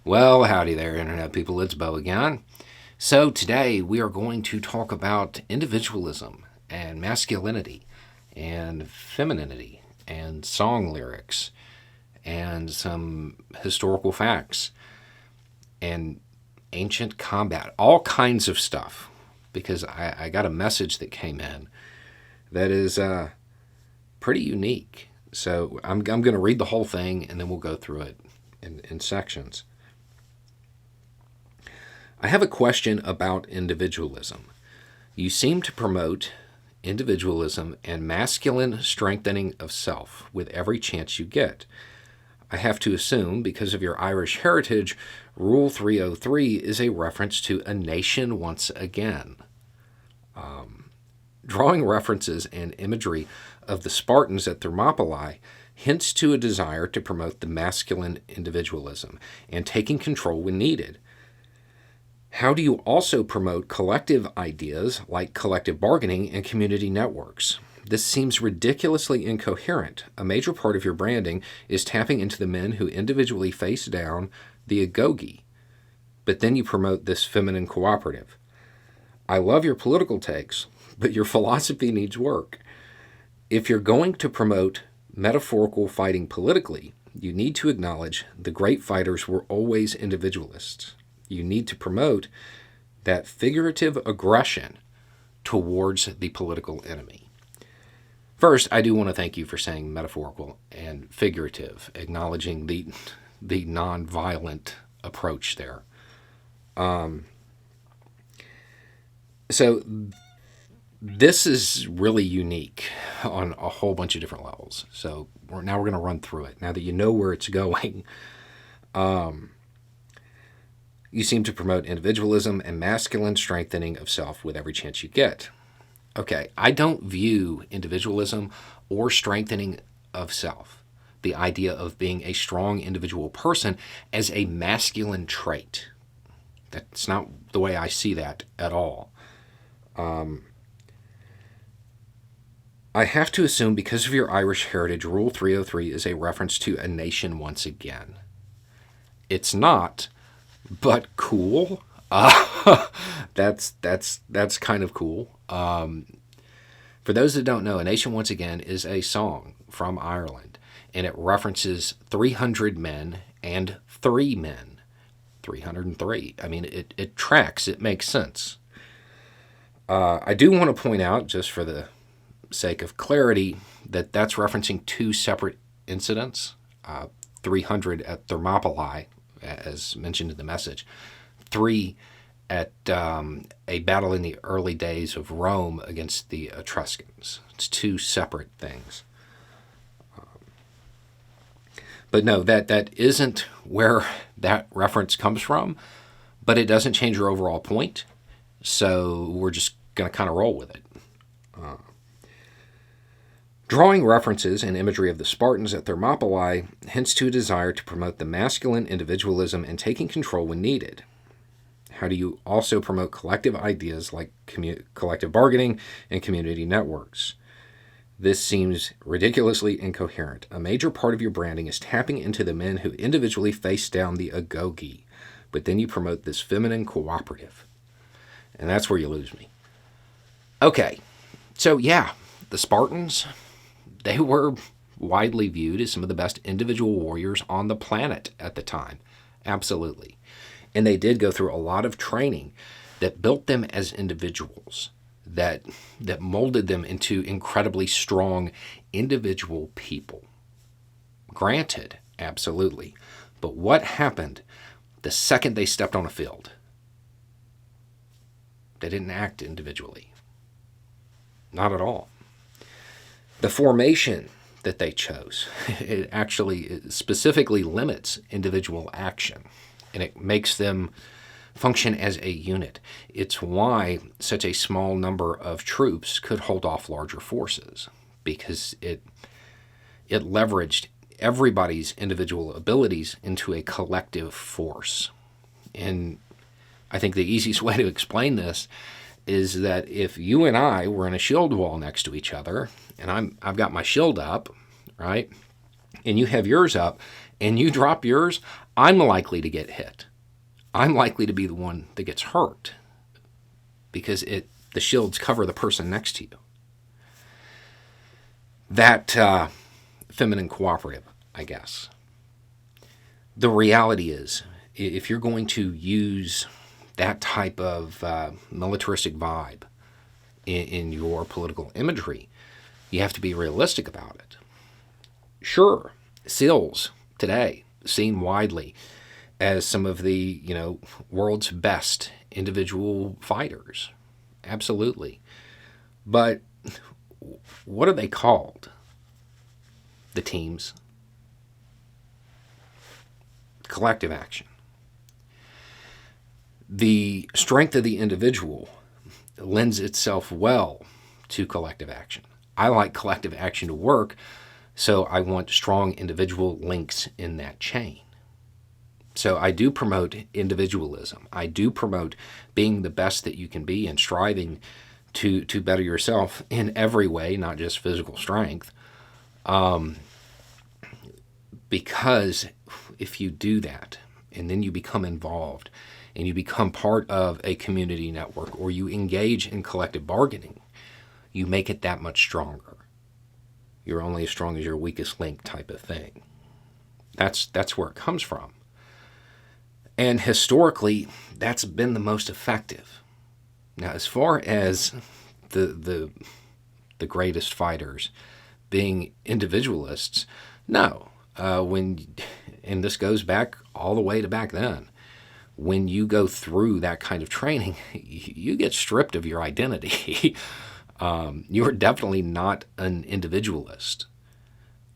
Well, howdy there, Internet people. It's Bo again. So, today we are going to talk about individualism and masculinity and femininity and song lyrics and some historical facts and ancient combat, all kinds of stuff. Because I got a message that came in that is pretty unique. So, I'm going to read the whole thing and then we'll go through it in sections. I have a question about individualism. You seem to promote individualism and masculine strengthening of self with every chance you get. I have to assume, because of your Irish heritage, Rule 303 is a reference to a nation once again. Drawing references and imagery of the Spartans at Thermopylae hints to a desire to promote the masculine individualism and taking control when needed. How do you also promote collective ideas like collective bargaining and community networks? This seems ridiculously incoherent. A major part of your branding is tapping into the men who individually face down the agoge, but then you promote this feminine cooperative. I love your political takes, but your philosophy needs work. If you're going to promote metaphorical fighting politically, you need to acknowledge the great fighters were always individualists. You need to promote that figurative aggression towards the political enemy. First, I do want to thank you for saying metaphorical and figurative, acknowledging the non-violent approach there. So this is really unique on a whole bunch of different levels. So now we're going to run through it. Now that you know where it's going, you seem to promote individualism and masculine strengthening of self with every chance you get. Okay, I don't view individualism or strengthening of self, the idea of being a strong individual person, as a masculine trait. That's not the way I see that at all. I have to assume, because of your Irish heritage, Rule 303 is a reference to a nation once again. It's not, but cool. That's kind of cool. For those that don't know, A Nation Once Again is a song from Ireland, and it references 300 men and 3 men. 303. I mean, it tracks. It makes sense. I do want to point out, just for the sake of clarity, that that's referencing 2 separate incidents. 300 at Thermopylae, as mentioned in the message. 3 at a battle in the early days of Rome against the Etruscans. It's 2 separate things. But no, that isn't where that reference comes from, but it doesn't change your overall point, so we're just going to kind of roll with it. Drawing references and imagery of the Spartans at Thermopylae hints to a desire to promote the masculine individualism and taking control when needed. How do you also promote collective ideas like collective bargaining and community networks? This seems ridiculously incoherent. A major part of your branding is tapping into the men who individually face down the agoge, but then you promote this feminine cooperative. And that's where you lose me. Okay, so yeah, the Spartans, they were widely viewed as some of the best individual warriors on the planet at the time. Absolutely. And they did go through a lot of training that built them as individuals, that molded them into incredibly strong individual people. Granted, absolutely. But what happened the second they stepped on a field? They didn't act individually. Not at all. The formation that they chose, it specifically limits individual action, and it makes them function as a unit. It's why such a small number of troops could hold off larger forces, because it leveraged everybody's individual abilities into a collective force. And I think the easiest way to explain this is that if you and I were in a shield wall next to each other, and I've got my shield up, right, and you have yours up, and you drop yours, I'm likely to get hit. I'm likely to be the one that gets hurt because the shields cover the person next to you. That feminine cooperative, I guess. The reality is, if you're going to use that type of militaristic vibe in your political imagery, you have to be realistic about it. Sure, SEALs today, seen widely as some of the, world's best individual fighters. Absolutely. But what are they called? The teams. Collective action. The strength of the individual lends itself well to collective action. I like collective action to work, so I want strong individual links in that chain. So I do promote individualism. I do promote being the best that you can be and striving to better yourself in every way, not just physical strength. Because if you do that, and then you become involved, and you become part of a community network, or you engage in collective bargaining, you make it that much stronger. You're only as strong as your weakest link type of thing. That's where it comes from. And historically, that's been the most effective. Now, as far as the greatest fighters being individualists, no. And this goes back all the way to back then. When you go through that kind of training, you get stripped of your identity. You are definitely not an individualist.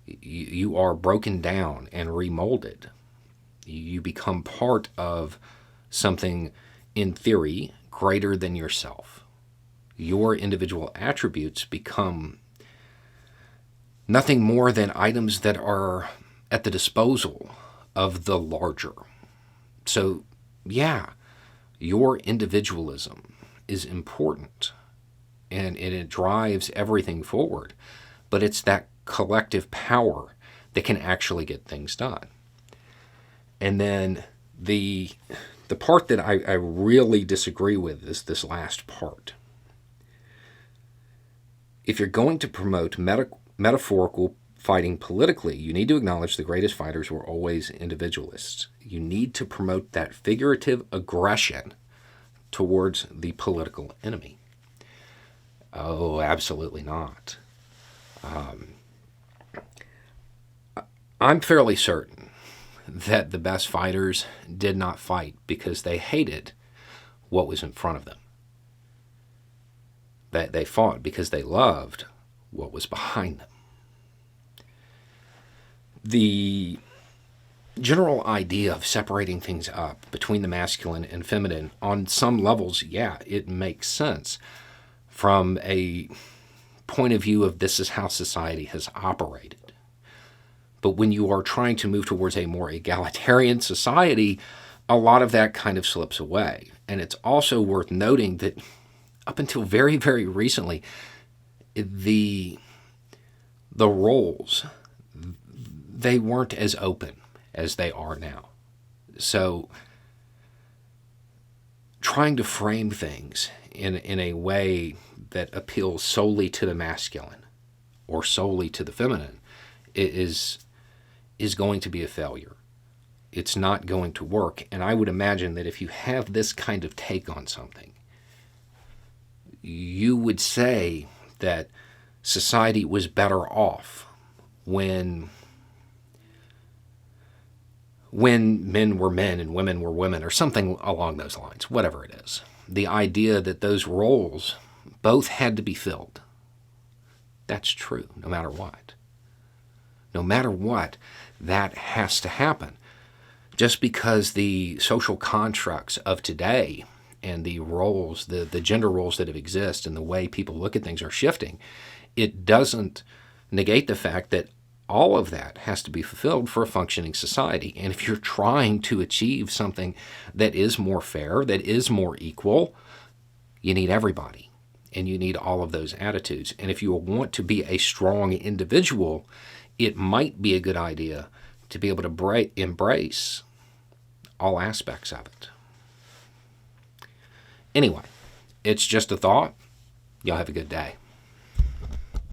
You are broken down and remolded. You become part of something, in theory, greater than yourself. Your individual attributes become nothing more than items that are at the disposal of the larger. So, yeah, your individualism is important, and it drives everything forward, but it's that collective power that can actually get things done. And then the part that I really disagree with is this last part. If you're going to promote metaphorical fighting politically, you need to acknowledge the greatest fighters were always individualists. You need to promote that figurative aggression towards the political enemy. Oh, absolutely not. I'm fairly certain that the best fighters did not fight because they hated what was in front of them. That they fought because they loved what was behind them. The general idea of separating things up between the masculine and feminine, on some levels, yeah, it makes sense from a point of view of this is how society has operated. But when you are trying to move towards a more egalitarian society, a lot of that kind of slips away. And it's also worth noting that up until very, very recently, the roles, they weren't as open as they are now. So trying to frame things in a way that appeals solely to the masculine or solely to the feminine is going to be a failure. It's not going to work. And I would imagine that if you have this kind of take on something, you would say that society was better off when men were men and women were women, or something along those lines, whatever it is. The idea that those roles both had to be filled. That's true, no matter what. No matter what, that has to happen. Just because the social constructs of today and the roles, the gender roles that exist and the way people look at things are shifting, it doesn't negate the fact that all of that has to be fulfilled for a functioning society. And if you're trying to achieve something that is more fair, that is more equal, you need everybody. And you need all of those attitudes. And if you want to be a strong individual, it might be a good idea to be able to embrace all aspects of it. Anyway, it's just a thought. Y'all have a good day.